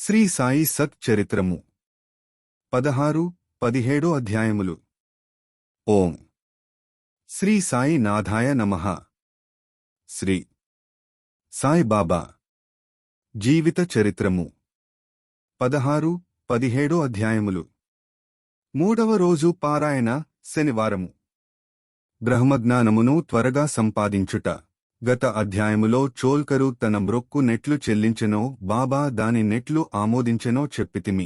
శ్రీ సాయి సత్ చరిత్రము 16-17 అధ్యాయములు. ఓం శ్రీ సాయి నాథాయ నమః. శ్రీ సాయి బాబా జీవిత చరిత్రము 16-17 అధ్యాయములు. మూడవ రోజు పారాయణ, శనివారము. బ్రహ్మజ్ఞానమును త్వరగా సంపాదించుట. గత అధ్యాయములో చోల్కరు తన మ్రొక్కు నెట్లు చెల్లించెనో, బాబా దాని నెట్లు ఆమోదించెనో చెప్పితిమి.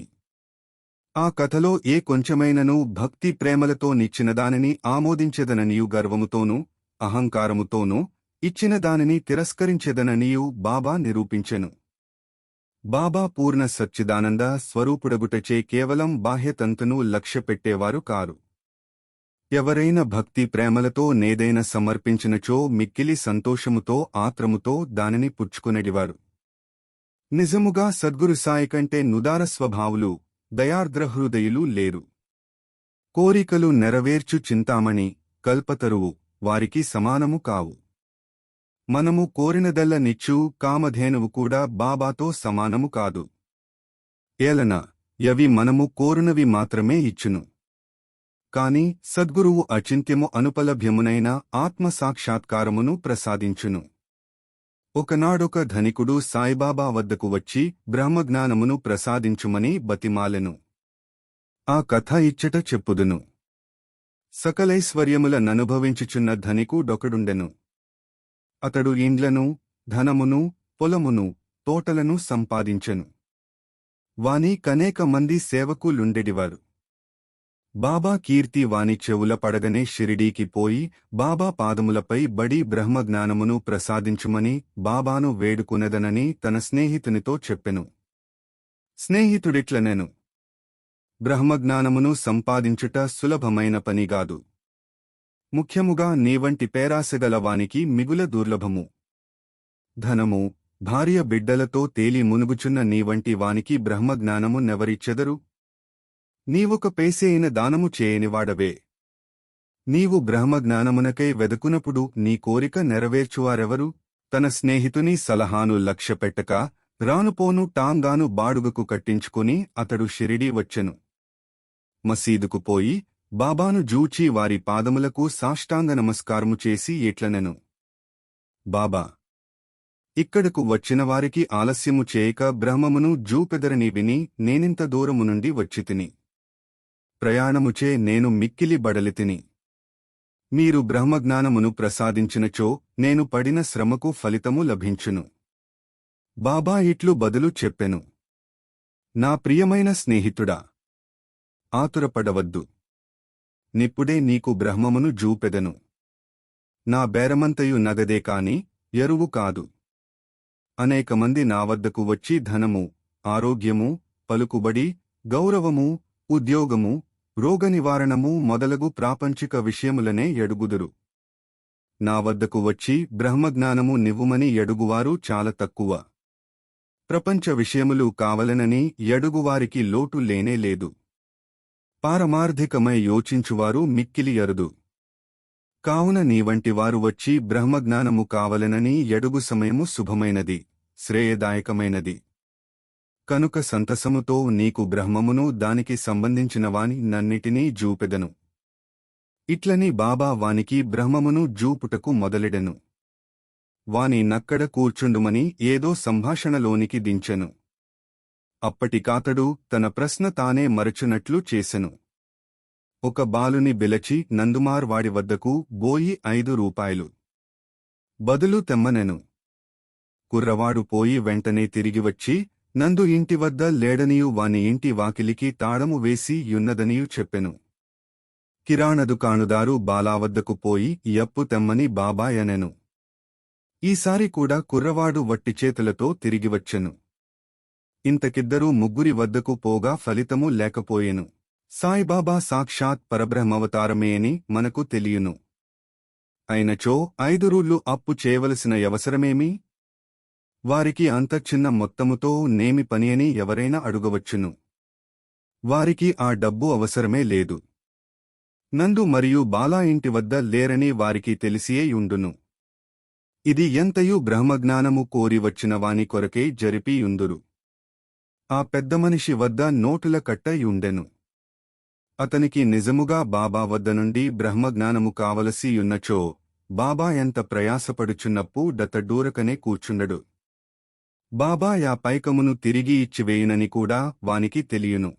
ఆ కథలో ఏ కొంచెమైనను భక్తి ప్రేమలతో నిచ్చిన దానిని ఆమోదించెదననియు గర్వముతోనూ అహంకారముతోనూ ఇచ్చిన దానిని తిరస్కరించెదననియు బాబా నిరూపించెను. బాబా పూర్ణ సచ్చిదానంద స్వరూపుడగుటచే కేవలం బాహ్యతంతును లక్ష్యపెట్టేవారు కారు. ఎవరైనా భక్తి ప్రేమలతో నేదైనా సమర్పించినచో మిక్కిలి సంతోషముతో ఆత్రముతో దానిని పుచ్చుకునేడివారు. నిజముగా సద్గురు సాయి కంటే నుదార స్వభావులు, దయార్ద్రహృదయులు లేరు. కోరికలు నెరవేర్చు చింతామణి, కల్పతరువు వారికి సమానము కావు. మనము కోరినదల్ల నిచ్చు కామధేనువు కూడా బాబాతో సమానము కాదు. ఏలన యవి మనము కోరునవి మాత్రమే ఇచ్చును. కాని సద్గురువు అచింత్యము అనుపలభ్యమునైన ఆత్మసాక్షాత్కారమును ప్రసాదించును. ఒకనాడొక ధనికుడు సాయిబాబా వద్దకు వచ్చి బ్రహ్మజ్ఞానమును ప్రసాదించుమని బతిమాలెను. ఆ కథ ఇచ్చట చెప్పుదును. సకలైశ్వర్యముల ననుభవించుచున్న ధనికుడొకడుండెను. అతడు ఇండ్లను, ధనమును, పొలమును, తోటలను సంపాదించెను. వాని కనేక మంది సేవకులుండెడివారు. బాబా కీర్తి వాని చెవుల పడగనే షిరిడీకి పోయి బాబా పాదములపై బడి బ్రహ్మజ్ఞానమును ప్రసాదించుమని బాబాను వేడుకునెదనని తన స్నేహితునితో చెప్పెను. స్నేహితుడిట్లనెను, బ్రహ్మజ్ఞానమును సంపాదించుట సులభమైన పనిగాదు. ముఖ్యముగా నీవంటి పేరాసగల వానికి మిగుల దుర్లభము. ధనము, భార్య బిడ్డలతో తేలి మునుగుచున్న నీవంటి వానికి బ్రహ్మజ్ఞానము నెవరిచ్చెదరు? నీవొక పేసేయిన దానము చేయనివాడవే. నీవు బ్రహ్మజ్ఞానమునకై వెదకునప్పుడు నీ కోరిక నెరవేర్చువారెవరు? తన స్నేహితుని సలహాను లక్ష్యపెట్టక రానుపోను టాంగాను బాడుగకు కట్టించుకుని అతడు షిరిడీ వచ్చెను. మసీదుకు పోయి బాబాను జూచి వారి పాదములకు సాష్టాంగ నమస్కారము చేసి ఇట్లనెను, బాబా, ఇక్కడకు వచ్చిన వారికి ఆలస్యము చేయక బ్రహ్మమును జూపెదరని విని నేనింత దూరము నుండి వచ్చితిని. ప్రయాణముచే నేను మిక్కిలి బడలితిని. మీరు బ్రహ్మజ్ఞానమును ప్రసాదించినచో నేను పడిన శ్రమకు ఫలితము లభించును. బాబా ఇట్లు బదులు చెప్పెను, నా ప్రియమైన స్నేహితుడా, ఆతురపడవద్దు. నిప్పుడే నీకు బ్రహ్మమును జూపెదను. నా బేరమంతయు నగదే కాని ఎరువు కాదు. అనేకమంది నా వద్దకు వచ్చి ధనము, ఆరోగ్యము, పలుకుబడి, గౌరవము, ఉద్యోగము, రోగనివారణము మొదలగు ప్రాపంచిక విషయములనే ఎడుగుదురు. నా వద్దకు వచ్చి బ్రహ్మజ్ఞానము నివ్వుమని ఎడుగువారు చాలా తక్కువ. ప్రపంచ విషయములు కావలనని ఎడుగువారికి లోటు లేనేలేదు. పారమార్థికమై యోచించువారు మిక్కిలి అరుదు. కావున నీవంటివారు వచ్చి బ్రహ్మజ్ఞానము కావలనని ఎడుగు సమయము శుభమైనది, శ్రేయదాయకమైనది. కనుక సంతసముతో నీకు బ్రహ్మమును దానికి సంబంధించిన వాని నన్నిటినీ జూపెదను. ఇట్లని బాబా వానికి బ్రహ్మమును జూపుటకు మొదలెడెను. వాని నక్కడ కూర్చుండుమని ఏదో సంభాషణలోనికి దించెను. అప్పటికాతడు తన ప్రశ్న తానే మరచునట్లు చేసెను. ఒక బాలుని బిలచి నందుమార్ వాడి వద్దకు బోయి 5 రూపాయలు బదులు తెమ్మనెను. కుర్రవాడు పోయి వెంటనే తిరిగివచ్చి నందు ఇంటివద్ద లేడనియు వాని ఇంటి వాకిలికి తాళము వేసి యున్నదనియు చెప్పెను. కిరాణదుకాణుదారు బాలావద్దకు పోయి యప్పు తెమ్మని బాబాయనెను. ఈసారి కూడా కుర్రవాడు వట్టిచేతులతో తిరిగివచ్చెను. ఇంతకిద్దరూ ముగ్గురి వద్దకు పోగా ఫలితము లేకపోయెను. సాయిబాబా సాక్షాత్ పరబ్రహ్మవతారమే అని మనకు తెలియును. అయినచో 5 రూళ్లు అప్పు చేయవలసిన అవసరమేమి? వారికి అంత చిన్న మొత్తముతో నేమి పని అని ఎవరైనా అడుగవచ్చును. వారికి ఆ డబ్బు అవసరమే లేదు. నందు మరియు బాలా ఇంటి వద్ద లేరని వారికి తెలిసియే యుండును. ఇది ఎంతయు బ్రహ్మజ్ఞానము కోరి వచ్చిన వాని కొరకే జరిపియుందురు. ఆ పెద్దమనిషి వద్ద నోటుల కట్ట యుండెను. అతనికి నిజముగా బాబా వద్ద నుండి బ్రహ్మజ్ఞానము కావలసి యున్నచో బాబా ఎంత ప్రయాసపడుచున్నప్పు డతడూరకనే కూర్చుండడు. బాబా యా పైకమును తిరిగి ఇచ్చివేయునని కూడా వానికి తెలియును.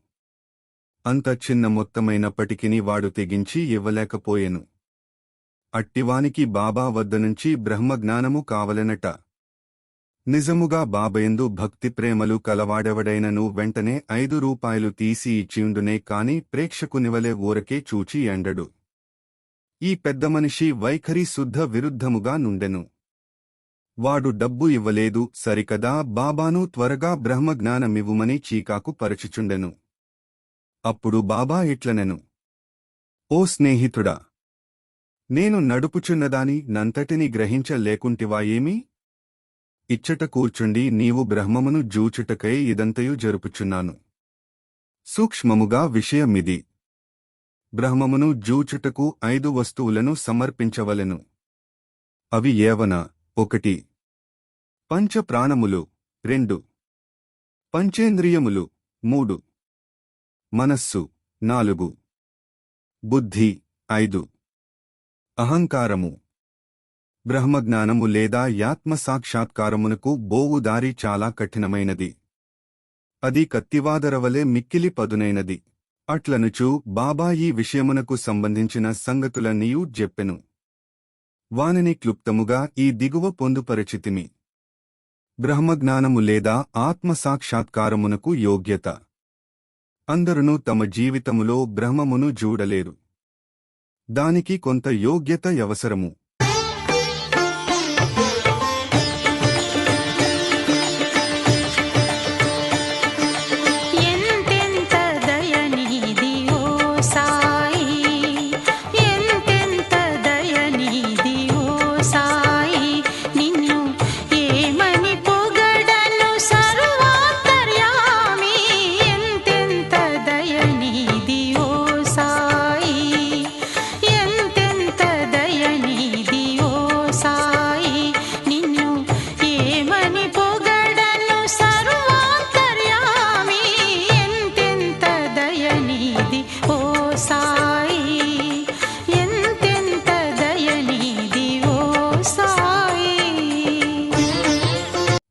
అంత చిన్న మొత్తమైనప్పటికిని వాడు తెగించి ఇవ్వలేకపోయెను. అట్టివానికి బాబా వద్దనుంచి బ్రహ్మజ్ఞానము కావలెనట. నిజముగా బాబయందు భక్తి ప్రేమలు కలవాడెవడైనను వెంటనే 5 రూపాయలు తీసి ఇచ్చియుండునే కాని ప్రేక్షకునివలె ఊరకే చూచి ఎండడు. ఈ పెద్దమనిషి వైఖరి శుద్ధ విరుద్ధముగా నుండెను. వాడు డబ్బు ఇవ్వలేదు సరికదా బాబాను త్వరగా బ్రహ్మజ్ఞానమివ్వుమని చీకాకు పరచుచుండెను. అప్పుడు బాబా ఇట్లనెను, ఓ స్నేహితుడా, నేను నడుపుచున్నదాని నంతటిని గ్రహించలేకుంటివా ఏమి? ఇచ్చట కూర్చుండి నీవు బ్రహ్మమును జూచుటకై ఇదంతయు జరుపుచున్నాను. సూక్ష్మముగా విషయమిది. బ్రహ్మమును జూచుటకు 5 వస్తువులను సమర్పించవలెను. అవి ఏవన: 1 పంచ ప్రాణములు, 2 పంచేంద్రియములు, 3 మనస్సు, 4 బుద్ధి, 5 అహంకారము. బ్రహ్మజ్ఞానము లేదా యాత్మ సాక్షాత్కారమునకు బోవు దారి చాలా కఠినమైనది. అది కత్తివాదరవలే మిక్కిలి పదునైనది. అట్లనుచు బాబా ఈ విషయమునకు సంబంధించిన సంగతులన్నీయూ జెప్పెను. వానిని క్లుప్తముగా ఈ దిగువ పొందుపరచితిమి. బ్రహ్మజ్ఞానము లేదా ఆత్మసాక్షాత్కారమునకు యోగ్యత. అందరును తమ జీవితములో బ్రహ్మమును జూడలేరు. దానికి కొంత యోగ్యత అవసరము.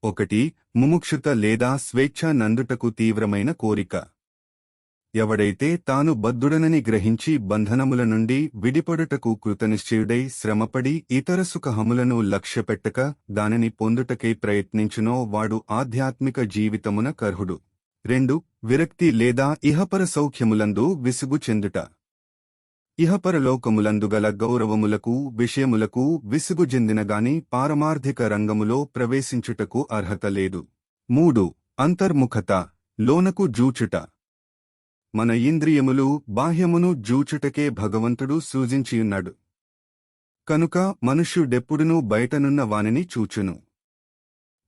ఒకటి ముముక్షుత లేదా స్వేచ్ఛ నందుటకు తీవ్రమైన కోరిక. ఎవడైతే తాను బద్ధుడనని గ్రహించి బంధనముల నుండి విడిపడుటకు కృతనిశ్చయుడై శ్రమపడి ఇతర సుఖహములను లక్ష్యపెట్టక దానిని పొందుటకై ప్రయత్నించునో వాడు ఆధ్యాత్మిక జీవితమున కర్హుడు. 2 విరక్తి లేదా ఇహపర సౌఖ్యములందు విసుగు చెందుట. ఇహపరలోకములందుగల గౌరవములకు విషయములకు విసుగు చెందినగాని పారమార్థిక రంగములో ప్రవేశించుటకు అర్హత లేదు. 3 అంతర్ముఖత, లోనకు జూచుట. మన ఇంద్రియములు బాహ్యమును జూచుటకే భగవంతుడు సూచించియున్నాడు. కనుక మనుష్యుడెప్పుడునూ బయటనున్న వానిని చూచును.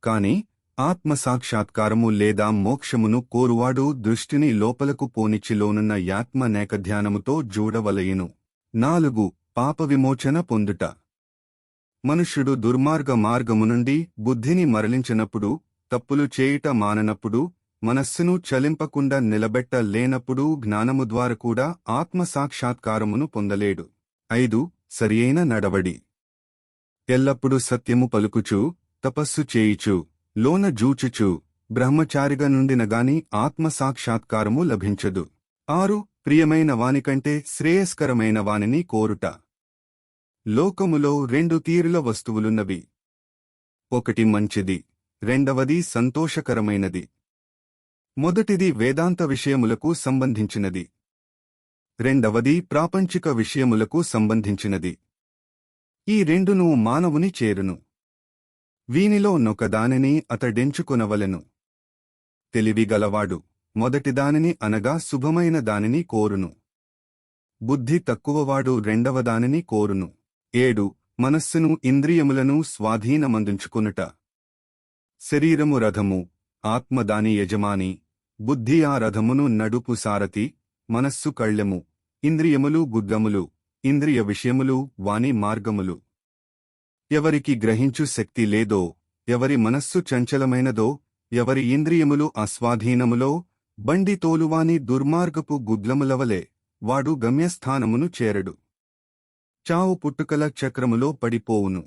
కాని ఆత్మసాక్షాత్కారము లేదా మోక్షమును కోరువాడు దృష్టిని లోపలకు పోనిచ్చిలోనున్న యాత్మ నేకధ్యానముతో జూడవలయును. 4 పాప విమోచన పొందుట. మనుష్యుడు దుర్మార్గ మార్గము నుండి బుద్ధిని మరలించినప్పుడు, తప్పులు చేయుట మాననప్పుడు, మనస్సును చలింపకుండా నిలబెట్ట లేనప్పుడు జ్ఞానము ద్వారా కూడా ఆత్మసాక్షాత్కారమును పొందలేడు. 5 సరియైన నడవడి. ఎల్లప్పుడూ సత్యము పలుకుచు, తపస్సు చేయుచు, లోన జూచుచు, బ్రహ్మచారిగా నుండినగాని ఆత్మసాక్షాత్కారము లభించదు. 6 ప్రియమైన వానికంటే శ్రేయస్కరమైన వానిని కోరుట. లోకములో 2 తీరుల వస్తువులున్నవి. 1 మంచిది, 2వది సంతోషకరమైనది. మొదటిది వేదాంత విషయములకు సంబంధించినది. 2వది ప్రాపంచిక విషయములకు సంబంధించినది. ఈ 2 మానవుని చేరును. వీనిలో నొకదానిని అతడెంచుకొనవలెను. తెలివిగలవాడు మొదటిదానిని అనగా శుభమైన దానిని కోరును. బుద్ధి తక్కువవాడు 2వదానిని కోరును. 7 మనస్సును ఇంద్రియములను స్వాధీనమందుంచుకొనుట. శరీరము రథము, ఆత్మ దాని యజమాని, బుద్ధి ఆ రథమును నడుపు సారథి, మనస్సు కళ్ళెము, ఇంద్రియములు గుద్దములు, ఇంద్రియ విషయములు వాని మార్గములు. ఎవరికి గ్రహించు శక్తి లేదో, ఎవరి మనస్సు చంచలమైనదో, ఎవరి ఇంద్రియములు అస్వాధీనములో బండి తోలువాని దుర్మార్గపు గుడ్లములవలే వాడు గమ్యస్థానమును చేరడు. చావు పుట్టుకల చక్రములో పడిపోవును.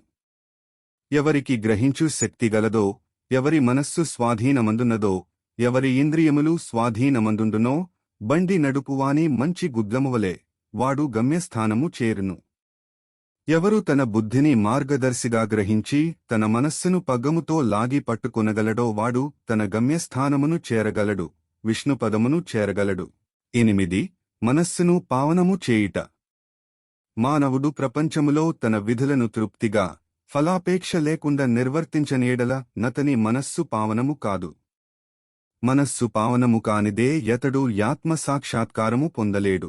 ఎవరికి గ్రహించు శక్తి గలదో, ఎవరి మనస్సు స్వాధీనమందున్నదో, ఎవరి ఇంద్రియములు స్వాధీనమందుండునో బండి నడుపువాని మంచి గుడ్లమువలే వాడు గమ్యస్థానము చేరును. ఎవరు తన బుద్ధిని మార్గదర్శిగా గ్రహించి తన మనస్సును పగ్గముతో లాగి పట్టుకొనగలడో వాడు తన గమ్యస్థానమును చేరగలడు, విష్ణుపదమును చేరగలడు. 8 మనస్సును పావనము చేయుట. మానవుడు ప్రపంచములో తన విధులను తృప్తిగా ఫలాపేక్ష లేకుండా నిర్వర్తించనేడల నతని మనస్సు పావనము కాదు. మనస్సు పావనము కానిదే యతడు యాత్మ సాక్షాత్కారము పొందలేడు.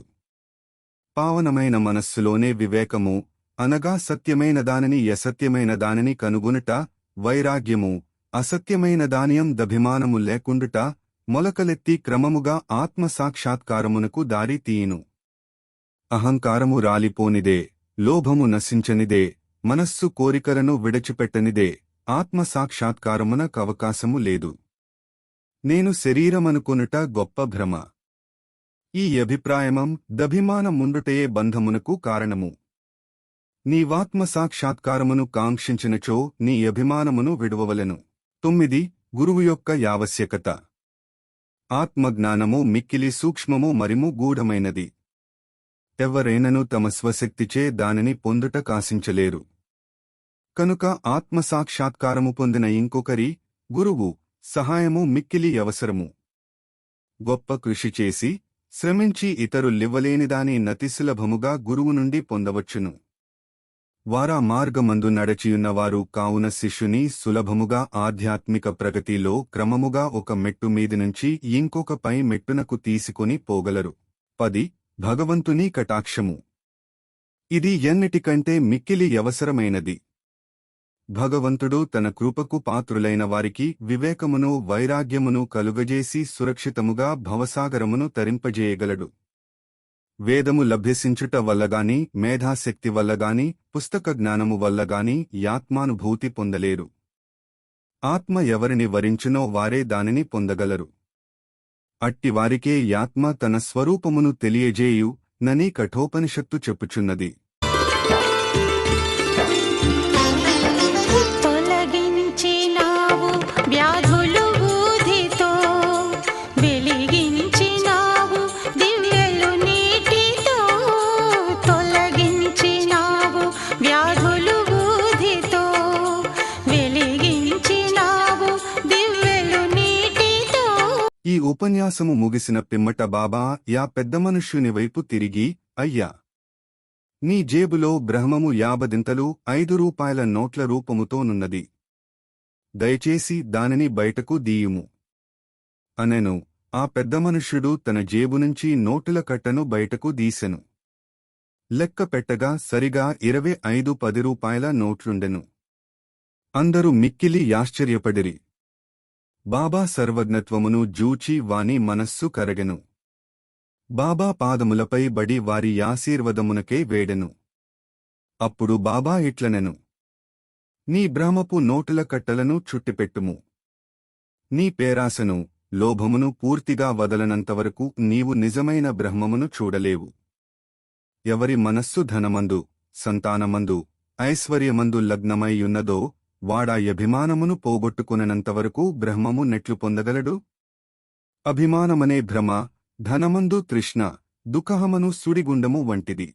పావనమైన మనస్సులోనే వివేకము అనగా సత్యమైన దానిని యసత్యమైన దానిని కనుగొనుట, వైరాగ్యము అసత్యమైన దానియం దభిమానము లేకుండుట మొలకలెత్తి క్రమముగా ఆత్మసాక్షాత్కారమునకు దారి తీయును. అహంకారము రాలిపోనిదే, లోభము నశించనిదే, మనస్సు కోరికలను విడచిపెట్టనిదే ఆత్మసాక్షాత్కారమునకవకాశము లేదు. నేను శరీరమనుకొనుట గొప్ప భ్రమ. ఈ అభిప్రాయమం దభిమానముండుటయే బంధమునకు కారణము. నీవాత్మసాక్షాత్కారమును కాంక్షించినచో నీ అభిమానమును విడువవలెను. 9 గురువు యొక్క యావశ్యకత. ఆత్మజ్ఞానము మిక్కిలి సూక్ష్మము మరిము గూఢమైనది. ఎవరైనను తమ స్వశక్తిచే దానిని పొందుట కాశించలేరు. కనుక ఆత్మసాక్షాత్కారము పొందిన ఇంకొకరి గురువు సహాయము మిక్కిలి అవసరము. గొప్ప కృషి చేసి శ్రమించి ఇతరులివ్వలేనిదాని నతిసులభముగా గురువు నుండి పొందవచ్చును. వారా మార్గమందు నడచియున్నవారు కావున శిష్యుని సులభముగా ఆధ్యాత్మిక ప్రగతిలో క్రమముగా ఒక మెట్టు మీది నుంచి ఇంకొక పై మెట్టునకు తీసుకుని పోగలరు. 10 భగవంతుని కటాక్షము. ఇది ఎన్నిటికంటే మిక్కిలి అవసరమైనది. భగవంతుడు తన కృపకు పాత్రులైన వారికి వివేకమును వైరాగ్యమును కలుగజేసి సురక్షితముగా భవసాగరమును తరింపజేయగలడు. వేదము లభ్యసించుట వల్లగాని, మేధాశక్తి వల్లగాని, పుస్తక జ్ఞానము వల్లగాని యాత్మానుభూతి పొందలేరు. ఆత్మ ఎవరిని వరించునో వారే దానిని పొందగలరు. అట్టివారికే యాత్మ తన స్వరూపమును తెలియజేయు నని కఠోపనిషత్తు చెప్పుచున్నది. ఈ ఉపన్యాసము ముగిసిన పిమ్మట బాబా యా పెద్ద మనుష్యుని వైపు తిరిగి, అయ్యా, నీ జేబులో బ్రహ్మము 50 5 నోట్ల రూపముతోనున్నది. దయచేసి దానిని బయటకు దీయుము అనెను. ఆ పెద్ద మనుష్యుడు తన జేబునుంచి నోటుల కట్టను బయటకు దీసెను. లెక్క పెట్టగా సరిగా 25 10 నోట్లుండెను. అందరూ మిక్కిలి యాశ్చర్యపడిరి. బాబా సర్వజ్ఞత్వమును జూచి వాని మనస్సు కరగెను. బాబా పాదములపై బడి వారి యాశీర్వదమునకే వేడెను. అప్పుడు బాబా ఇట్లనెను, నీ బ్రహ్మపు నోటుల కట్టలను చుట్టిపెట్టుము. నీ పేరాసను, లోభమును పూర్తిగా వదలనంతవరకు నీవు నిజమైన బ్రహ్మమును చూడలేవు. ఎవరి మనస్సు ధనమందు, సంతానమందు, ఐశ్వర్యమందు లగ్నమైయున్నదో వాడా అభిమానమును పోగొట్టుకుననంతవరకు బ్రహ్మము నెట్లు పొందగలడు? అభిమానమనే భ్రమ, ధనమందు తృష్ణ, దుఃఖమను సుడిగుండము వంటిది.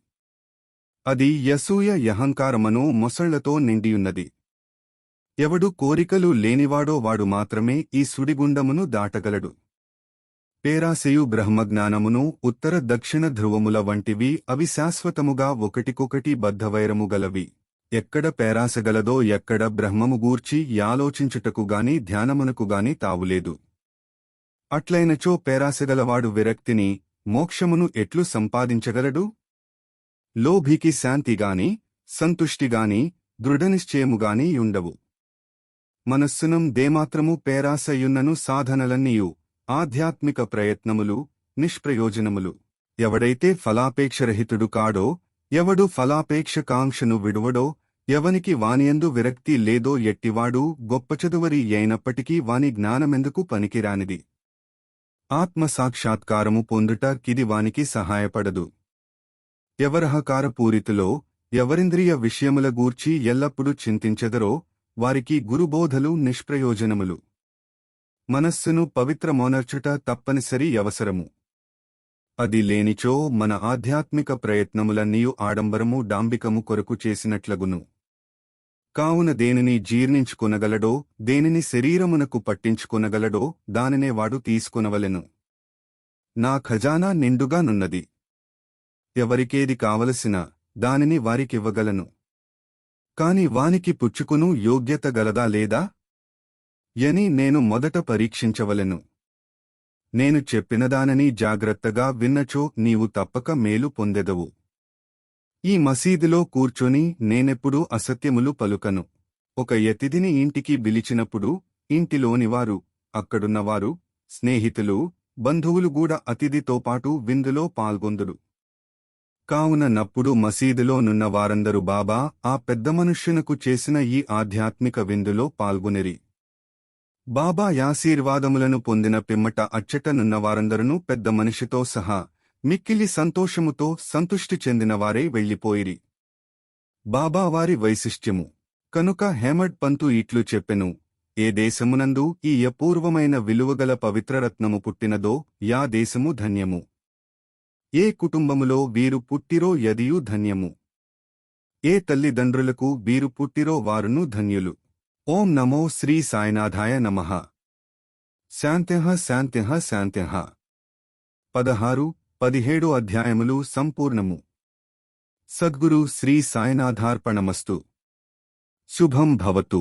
అది యసూయ యహంకారమను మొసళ్లతో నిండియున్నది. ఎవడు కోరికలు లేనివాడో వాడు మాత్రమే ఈ సుడిగుండమును దాటగలడు. పేరాశయు బ్రహ్మజ్ఞానమును ఉత్తర దక్షిణ ధ్రువముల వంటివి. అవి శాశ్వతముగా ఒకటికొకటి బద్ధవైరము గలవి. ఎక్కడ పేరాసగలదో ఎక్కడ బ్రహ్మము గూర్చి యాలోచించుటకుగాని ధ్యానమునకుగాని తావులేదు. అట్లైనచో పేరాసగలవాడు విరక్తిని, మోక్షమును ఎట్లు సంపాదించగలడు? లోభికి శాంతిగాని, సంతుష్టిగాని, దృఢనిశ్చయముగాని యుండవు. మనస్సునం దేమాత్రము పేరాసయున్నను సాధనలన్నీయు ఆధ్యాత్మిక ప్రయత్నములు నిష్ప్రయోజనములు. ఎవడైతే ఫలాపేక్షరహితుడు కాడో, ఎవడు ఫలాపేక్ష కాంక్షను విడువడో, ఎవనికి వానియందు విరక్తి లేదో ఎట్టివాడు గొప్పచదువరి అయినప్పటికీ వాని జ్ఞానమెందుకు పనికిరానిది. ఆత్మసాక్షాత్కారము పొందుట కిది వానికి సహాయపడదు. ఎవరహకారపూరితులో ఎవరింద్రియ విషయముల గూర్చి ఎల్లప్పుడూ చింతించెదరో వారికి గురుబోధలు నిష్ప్రయోజనములు. మనస్సును పవిత్రమోనర్చుట తప్పనిసరి అవసరము. అది లేనిచో మన ఆధ్యాత్మిక ప్రయత్నములన్నీయు ఆడంబరము డాంబికము కొరకు చేసినట్లగును. కావున దేనిని జీర్ణించుకొనగలడో దేనిని శరీరమునకు పట్టించుకొనగలడో దానినే వాడు తీసుకొనవలెను. నా ఖజానా నిండుగానున్నది. ఎవరికేది కావలసిన దానిని వారికివ్వగలను. కాని వానికి పుచ్చుకును యోగ్యత గలదా లేదా యని నేను మొదట పరీక్షించవలెను. నేను చెప్పినదానని జాగ్రత్తగా విన్నచో నీవు తప్పక మేలు పొందెదవు. ఈ మసీదులో కూర్చొని నేనెప్పుడూ అసత్యములు పలుకను. ఒక యతిథిని ఇంటికి పిలిచినప్పుడు ఇంటిలోనివారు, అక్కడున్నవారు, స్నేహితులు, బంధువులు గూడా అతిథితోపాటు విందులో పాల్గొందురు. కావున నప్పుడు మసీదులో నున్న వారందరూ బాబా ఆ పెద్ద మనుష్యునకు చేసిన ఈ ఆధ్యాత్మిక విందులో పాల్గొనిరి. బాబా యాశీర్వాదములను పొందిన పిమ్మట అచ్చట నున్నవారందరూ పెద్ద మనిషితో సహా మిక్కిలి సంతోషముతో సంతుష్టి చెందినవారై వెళ్లిపోయిరి. బాబా వారి వైశిష్ట్యము కనుక హేమడ్ పంతు ఇట్లు చెప్పెను: ఏ దేశమునందు ఈ అపూర్వమైన విలువగల పవిత్రరత్నము పుట్టినదో యా దేశము ధన్యము. ఏ కుటుంబములో వీరు పుట్టిరో యదియు ధన్యము. ఏ తల్లిదండ్రులకు వీరు పుట్టిరో వారును ధన్యులు. ఓం నమో శ్రీ సాయినాథాయ నమః. శాంత్యః శాంత్యః శాంత్యః. 16, 17 అధ్యాయములు సంపూర్ణము. సద్గురు శ్రీ సాయినాథార్పణమస్తు. శుభం భవతు.